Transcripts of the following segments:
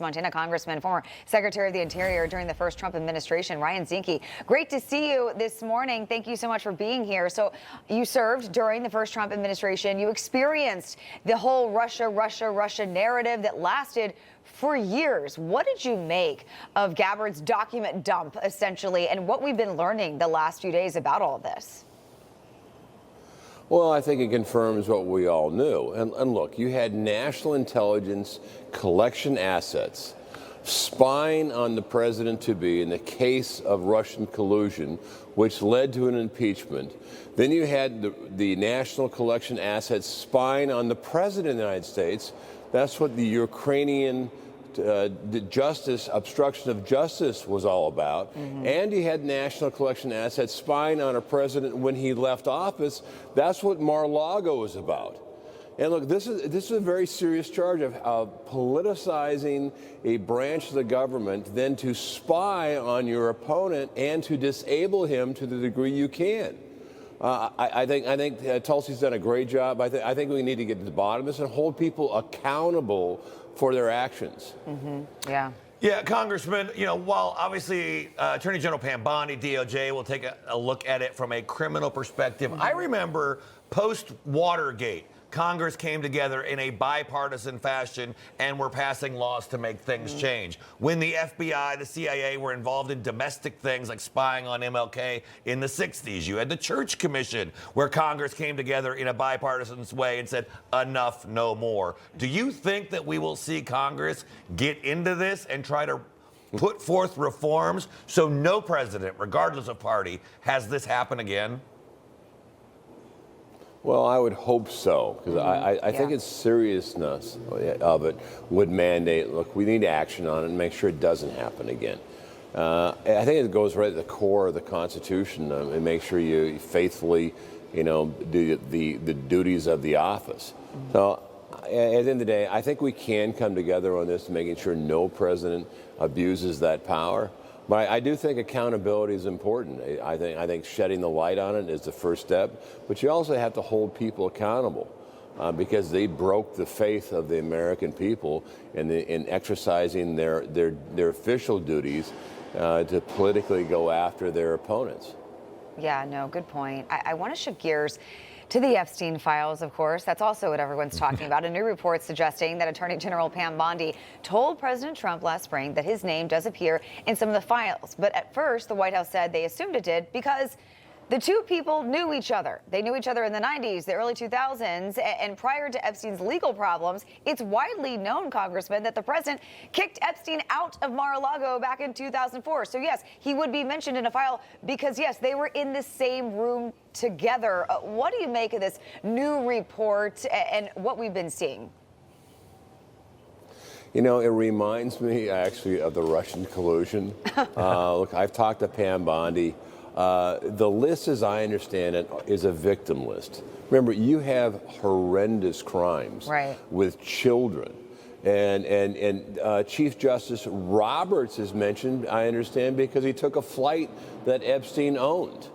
Montana Congressman, former Secretary of the Interior during the first Trump administration, Ryan Zinke. Great to see you this morning. Thank you so much for being here. So you served during the first Trump administration. You experienced the whole Russia narrative that lasted for years. What did you make of Gabbard's document dump, essentially, and what we've been learning the last few days about all this? Well, I think it confirms what we all knew. And look, you had national intelligence collection assets spying on the president-to-be in the case of Russian collusion, which led to an impeachment. Then you had the national collection assets spying on the president of the United States. That's what the Ukrainian obstruction of justice was all about. And he had national collection assets spying on a president when he left office. That's what Mar-a-Lago was about. And look, this is a very serious charge of politicizing a branch of the government, then to spy on your opponent and to disable him to the degree you can. I think Tulsi's done a great job. I think we need to get to the bottom of this and hold people accountable for their actions. Yeah, Congressman, while obviously Attorney General Pam Bondi, DOJ, will take a look at it from a criminal perspective, I remember post-Watergate, Congress came together in a bipartisan fashion and were passing laws to make things change. When the FBI, the CIA were involved in domestic things like spying on MLK in the 60s, you had the Church Commission where Congress came together in a bipartisan way and said, enough, no more. Do you think that we will see Congress get into this and try to put forth reforms so no president, regardless of party, has this happen again? Well, I would hope so, because I think its seriousness of it would mandate, look, we need action on it and make sure it doesn't happen again. I think it goes right at the core of the Constitution and make sure you faithfully, do the duties of the office. So at the end of the day, I think we can come together on this, making sure no president abuses that power. But I do think accountability is important. I think shedding the light on it is the first step. But you also have to hold people accountable because they broke the faith of the American people in exercising their official duties to politically go after their opponents. Yeah, no, good point. I want to shift gears to the Epstein files, of course. That's also what everyone's talking about. A new report suggesting that Attorney General Pam Bondi told President Trump last spring that his name does appear in some of the files. But at first, the White House said they assumed it did because the two people knew each other. They knew each other in the 90s, the early 2000s, and prior to Epstein's legal problems. It's widely known, Congressman, that the president kicked Epstein out of Mar-a-Lago back in 2004. So, yes, he would be mentioned in a file because, yes, they were in the same room together. What do you make of this new report and what we've been seeing? It reminds me, actually, of the Russian collusion. Look, I've talked to Pam Bondi. The list, as I understand it, is a victim list. Remember, you have horrendous crimes with children. And Chief Justice Roberts is mentioned, I understand, because he took a flight that Epstein owned.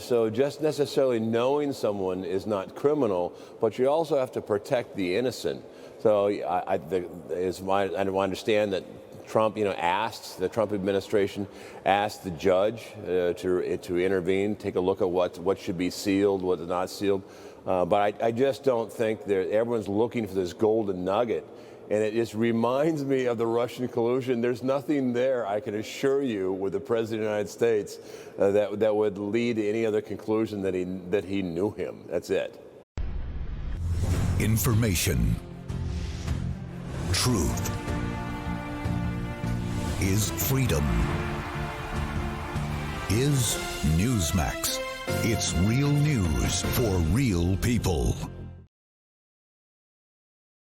So just necessarily knowing someone is not criminal, but you also have to protect the innocent. So I understand that Trump, the Trump administration asked the judge to intervene, take a look at what should be sealed, what is not sealed. But I just don't think everyone's looking for this golden nugget. And it just reminds me of the Russian collusion. There's nothing there, I can assure you, with the President of the United States that would lead to any other conclusion that he knew him. That's it. Information. Truth. Is freedom. Is Newsmax. It's real news for real people.